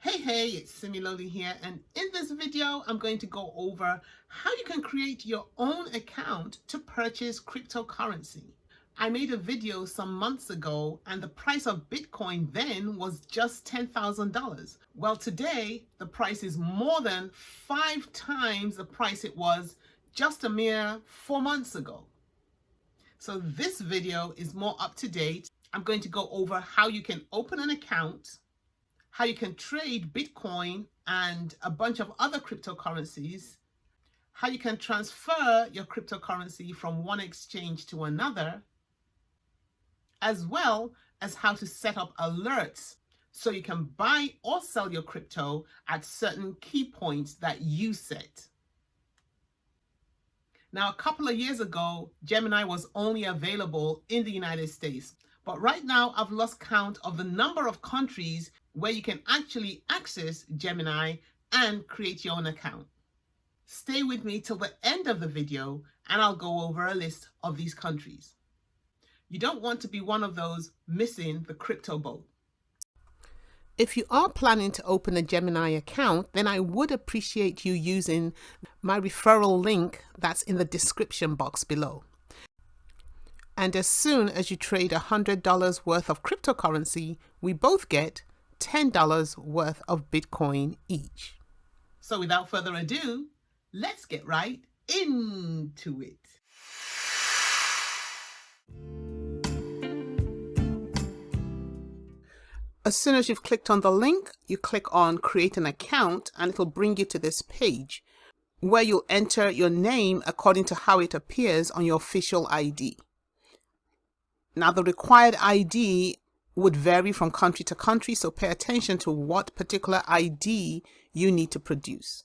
Hey, it's Similoli here, and in this video I'm going to go over how you can create your own account to purchase cryptocurrency. I made a video some months ago and the price of Bitcoin then was just $10,000. Well, today the price is more than 5 times the price it was just a mere 4 months ago. So this video is more up to date. I'm going to go over how you can open an account, how you can trade Bitcoin and a bunch of other cryptocurrencies, how you can transfer your cryptocurrency from one exchange to another, as well as how to set up alerts so you can buy or sell your crypto at certain key points that you set. Now, a couple of years ago, Gemini was only available in the United States. But right now, I've lost count of the number of countries where you can actually access Gemini and create your own account. Stay with me till the end of the video and I'll go over a list of these countries. You don't want to be one of those missing the crypto boat. If you are planning to open a Gemini account, then I would appreciate you using my referral link that's in the description box below. And as soon as you trade $100 worth of cryptocurrency, we both get $10 worth of Bitcoin each. So without further ado, let's get right into it. As soon as you've clicked on the link, you click on create an account and it'll bring you to this page where you'll enter your name according to how it appears on your official ID. Now, the required ID would vary from country to country, so pay attention to what particular ID you need to produce.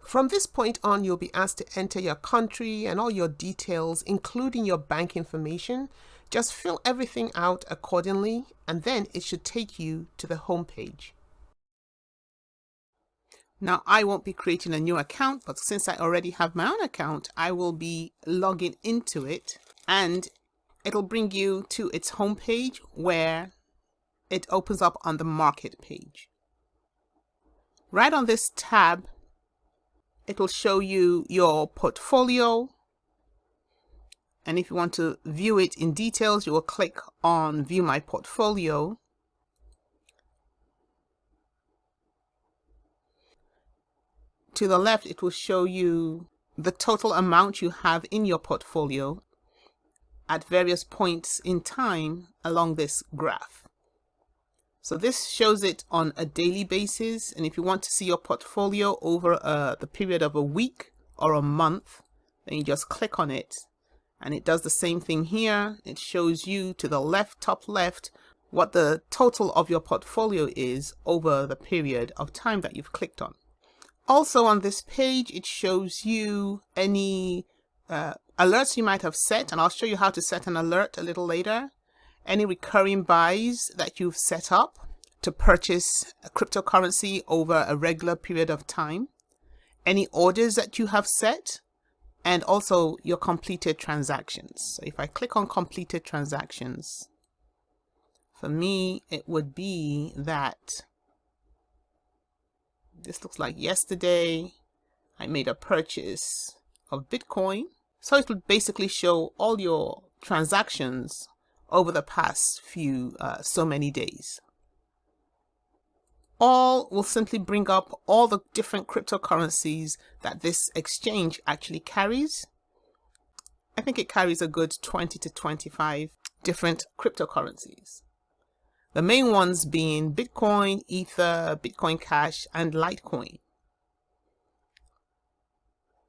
From this point on, you'll be asked to enter your country and all your details, including your bank information. Just fill everything out accordingly, and then it should take you to the home page. Now, I won't be creating a new account, but since I already have my own account, I will be logging into it and it'll bring you to its home page where it opens up on the market page. Right on this tab, it'll show you your portfolio. And if you want to view it in details, you will click on View My Portfolio. To the left, it will show you the total amount you have in your portfolio at various points in time along this graph. So this shows it on a daily basis. And if you want to see your portfolio over the period of a week or a month, then you just click on it. And it does the same thing here. It shows you to the left, top left, what the total of your portfolio is over the period of time that you've clicked on. Also on this page, it shows you any alerts you might have set, and I'll show you how to set an alert a little later. Any recurring buys that you've set up to purchase a cryptocurrency over a regular period of time. Any orders that you have set, and also your completed transactions. So if I click on completed transactions, for me, it would be that this looks like yesterday I made a purchase of Bitcoin. So it will basically show all your transactions over the past few so many days. All will simply bring up all the different cryptocurrencies that this exchange actually carries. I think it carries a good 20 to 25 different cryptocurrencies. The main ones being Bitcoin, Ether, Bitcoin Cash, and Litecoin.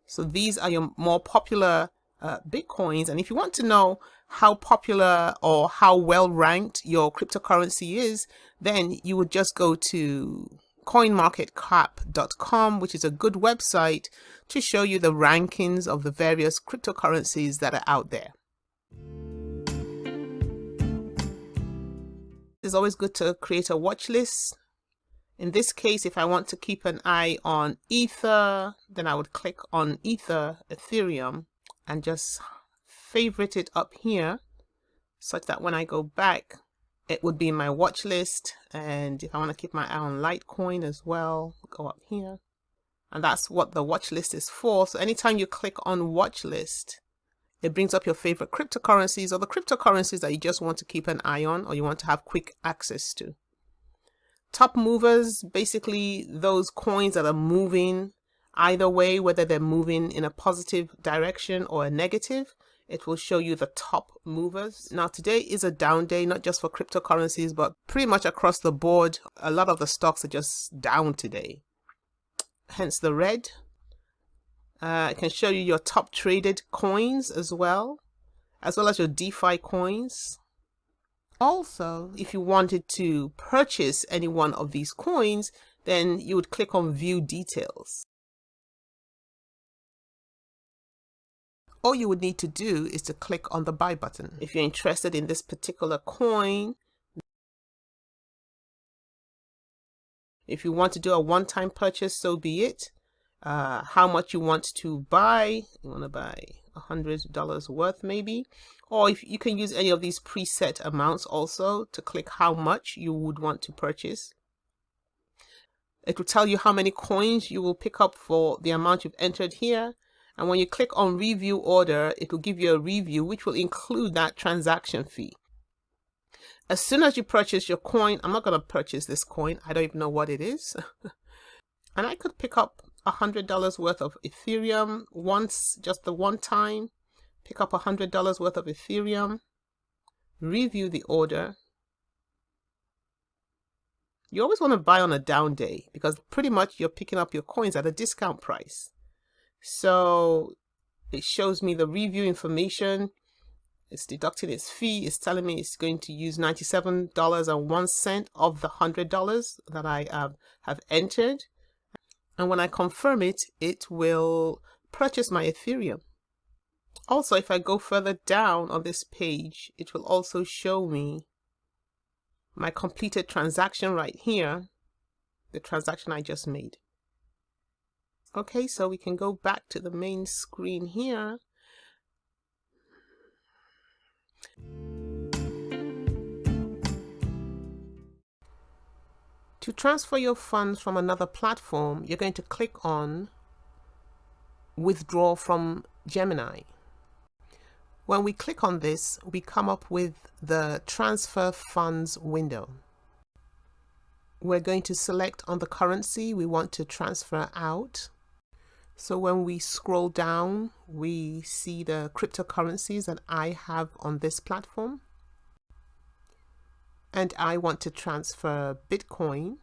So these are your more popular Bitcoins. And if you want to know how popular or how well ranked your cryptocurrency is, then you would just go to coinmarketcap.com, which is a good website to show you the rankings of the various cryptocurrencies that are out there. It's always good to create a watch list. In this case, if I want to keep an eye on Ether, then I would click on Ether, Ethereum, and just favorite it up here such that when I go back, it would be in my watch list. And if I want to keep my eye on Litecoin as well, go up here. And that's what the watch list is for. So anytime you click on watch list, it brings up your favorite cryptocurrencies or the cryptocurrencies that you just want to keep an eye on or you want to have quick access to. Top movers, basically those coins that are moving either way, whether they're moving in a positive direction or a negative. It will show you the top movers. Now today is a down day, not just for cryptocurrencies, but pretty much across the board. A lot of the stocks are just down today. Hence the red. It can show you your top traded coins as well as your DeFi coins. Also, if you wanted to purchase any one of these coins, then you would click on View Details. All you would need to do is to click on the buy button. If you're interested in this particular coin, if you want to do a one-time purchase, so be it. How much you want to buy. You want to buy $100 worth maybe. Or if you can use any of these preset amounts also to click how much you would want to purchase. It will tell you how many coins you will pick up for the amount you've entered here. And when you click on review order, it will give you a review which will include that transaction fee. As soon as you purchase your coin, I'm not going to purchase this coin. I don't even know what it is. And I could pick up $100 worth of Ethereum once, just the one time. Pick up $100 worth of Ethereum. Review the order. You always want to buy on a down day because pretty much you're picking up your coins at a discount price. So it shows me the review information. It's deducting its fee. It's telling me it's going to use $97.01 of the $100 that I have entered. And when I confirm it, it will purchase my Ethereum. Also, if I go further down on this page, it will also show me my completed transaction right here, the transaction I just made. Okay, so we can go back to the main screen here. To transfer your funds from another platform, you're going to click on Withdraw from Gemini. When we click on this, we come up with the Transfer Funds window. We're going to select on the currency we want to transfer out. So when we scroll down, we see the cryptocurrencies that I have on this platform. And I want to transfer Bitcoin.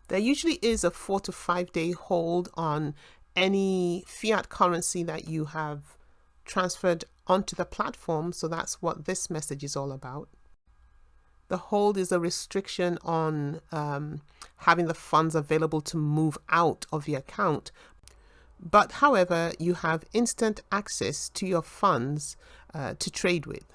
There usually is a 4 to 5 day hold on any fiat currency that you have transferred onto the platform. So that's what this message is all about. The hold is a restriction on having the funds available to move out of your account. But however, you have instant access to your funds to trade with.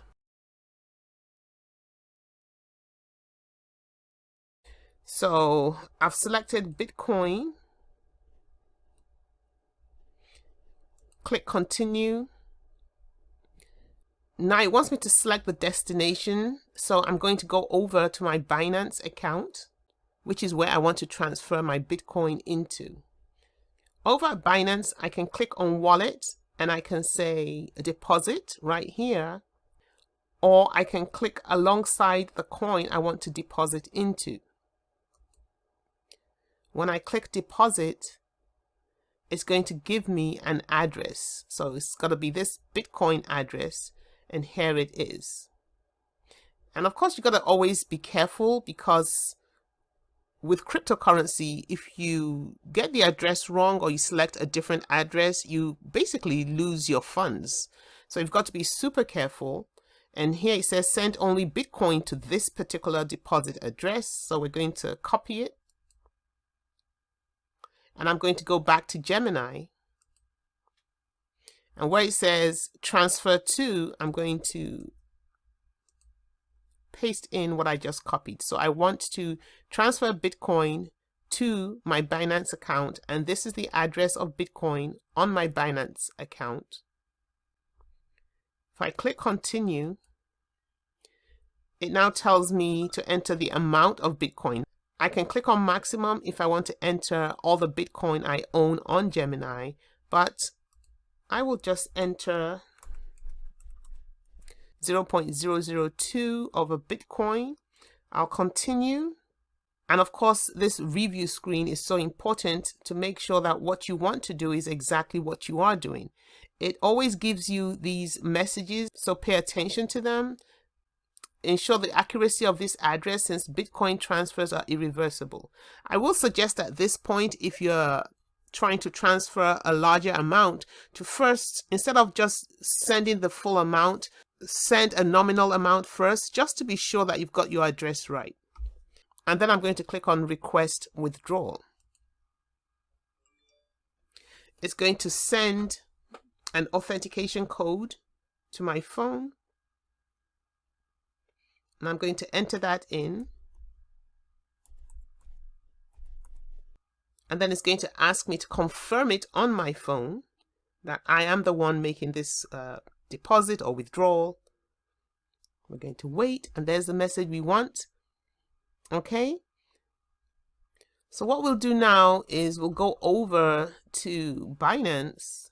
So I've selected Bitcoin. Click continue. Now it wants me to select the destination. So I'm going to go over to my Binance account, which is where I want to transfer my Bitcoin into. Over at Binance, I can click on wallet and I can say deposit right here, or I can click alongside the coin I want to deposit into. When I click deposit, it's going to give me an address. So it's got to be this Bitcoin address, and here it is. And of course, you got to always be careful because with cryptocurrency, if you get the address wrong or you select a different address, you basically lose your funds. So you've got to be super careful. And here it says send only Bitcoin to this particular deposit address. So we're going to copy it. And I'm going to go back to Gemini. And where it says transfer to, I'm going to paste in what I just copied. So I want to transfer Bitcoin to my Binance account. And this is the address of Bitcoin on my Binance account. If I click continue, It now tells me to enter the amount of Bitcoin. I can click on maximum if I want to enter all the Bitcoin I own on Gemini, but I will just enter 0.002 of a Bitcoin. I'll continue. And of course, this review screen is so important to make sure that what you want to do is exactly what you are doing. It always gives you these messages, so pay attention to them. Ensure the accuracy of this address since Bitcoin transfers are irreversible. I will suggest at this point, if you're trying to transfer a larger amount, to first, instead of just sending the full amount, send a nominal amount first, just to be sure that you've got your address right. And then I'm going to click on Request Withdrawal. It's going to send an authentication code to my phone. And I'm going to enter that in. And then it's going to ask me to confirm it on my phone that I am the one making this deposit or withdrawal. We're going to wait, and there's the message we want. Okay. So what we'll do now is we'll go over to Binance.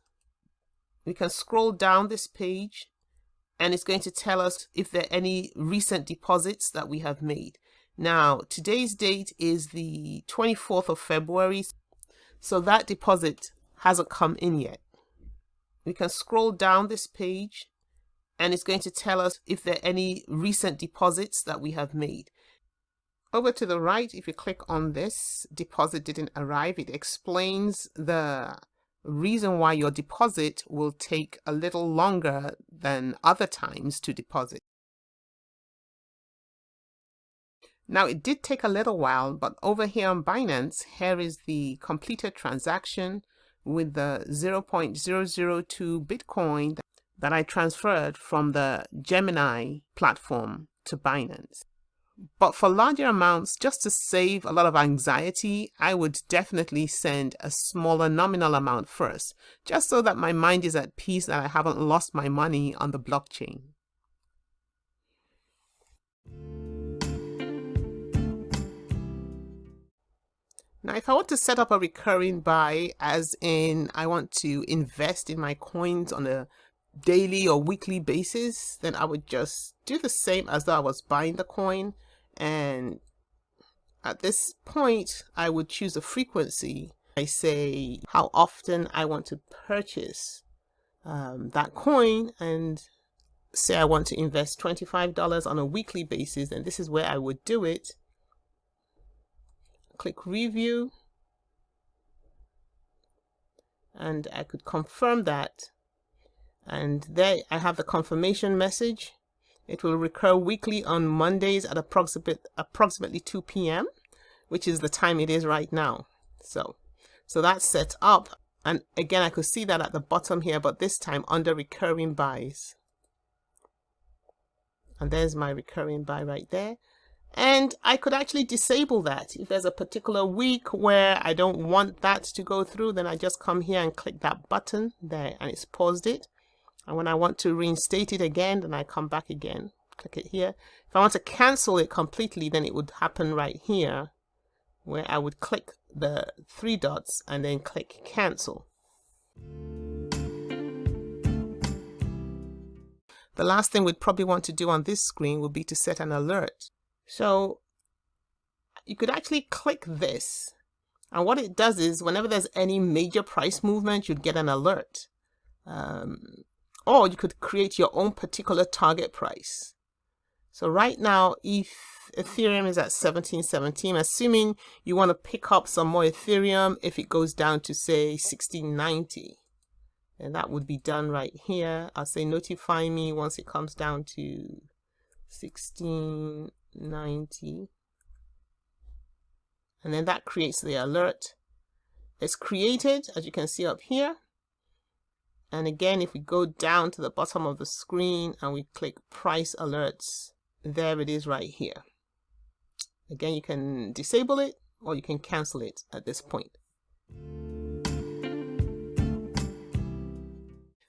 We can scroll down this page, and it's going to tell us if there are any recent deposits that we have made. Now, today's date is the 24th of February, so that deposit hasn't come in yet. We can scroll down this page, and it's going to tell us if there are any recent deposits that we have made. Over to the right, if you click on this, deposit didn't arrive, it explains the reason why your deposit will take a little longer than other times to deposit. Now, it did take a little while, but over here on Binance, here is the completed transaction with the 0.002 Bitcoin that I transferred from the Gemini platform to Binance. But for larger amounts, just to save a lot of anxiety, I would definitely send a smaller nominal amount first, just so that my mind is at peace that I haven't lost my money on the blockchain. Now, if I want to set up a recurring buy, as in I want to invest in my coins on a daily or weekly basis, then I would just do the same as though I was buying the coin. And at this point, I would choose a frequency. I say how often I want to purchase that coin, and say I want to invest $25 on a weekly basis, and this is where I would do it. Click Review, and I could confirm that. And there I have the confirmation message. It will recur weekly on Mondays at approximately 2 p.m., which is the time it is right now. So that's set up. And again, I could see that at the bottom here, but this time under recurring buys. And there's my recurring buy right there. And I could actually disable that. If there's a particular week where I don't want that to go through, then I just come here and click that button there, and it's paused it. And when I want to reinstate it again, then I come back again, click it here. If I want to cancel it completely, then it would happen right here, where I would click the 3 dots and then click cancel. The last thing we'd probably want to do on this screen would be to set an alert. So you could actually click this, and what it does is whenever there's any major price movement, you'd get an alert. Or you could create your own particular target price. So right now, if Ethereum is at 1717, assuming you want to pick up some more Ethereum, if it goes down to say 1690, then that would be done right here. I'll say notify me once it comes down to 1690. And then that creates the alert. It's created, as you can see up here. And again, if we go down to the bottom of the screen and we click price alerts, there it is right here. Again, you can disable it or you can cancel it at this point.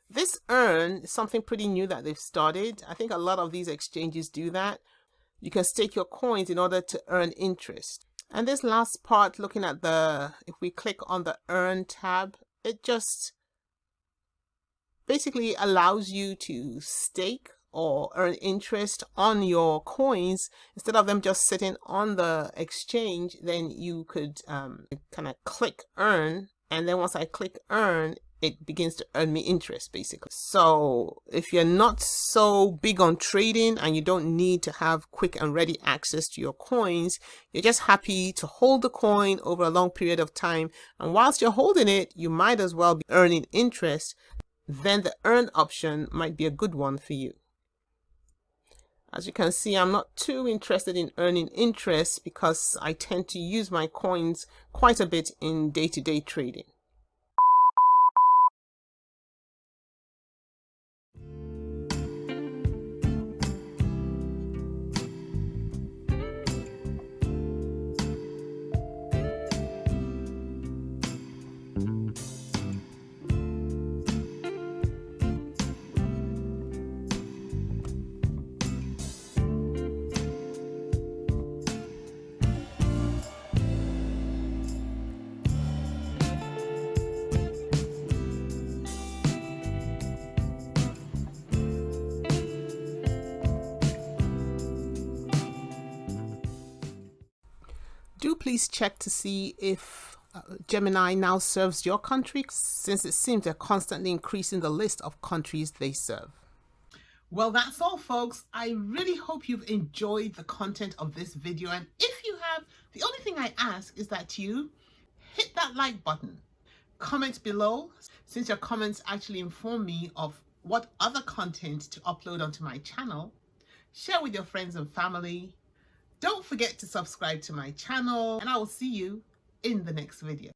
This earn is something pretty new that they've started. I think a lot of these exchanges do that. You can stake your coins in order to earn interest. And this last part, looking at if we click on the Earn tab, it just basically allows you to stake or earn interest on your coins. Instead of them just sitting on the exchange, then you could kind of click Earn, and then once I click Earn, it begins to earn me interest, basically. So if you're not so big on trading and you don't need to have quick and ready access to your coins, you're just happy to hold the coin over a long period of time, and whilst you're holding it, you might as well be earning interest, then the Earn option might be a good one for you. As you can see, I'm not too interested in earning interest because I tend to use my coins quite a bit in day-to-day trading. Do please check to see if Gemini now serves your country, since it seems they're constantly increasing the list of countries they serve. Well, that's all, folks. I really hope you've enjoyed the content of this video. And if you have, the only thing I ask is that you hit that like button, comment below, since your comments actually inform me of what other content to upload onto my channel. Share with your friends and family. Don't forget to subscribe to my channel, and I will see you in the next video.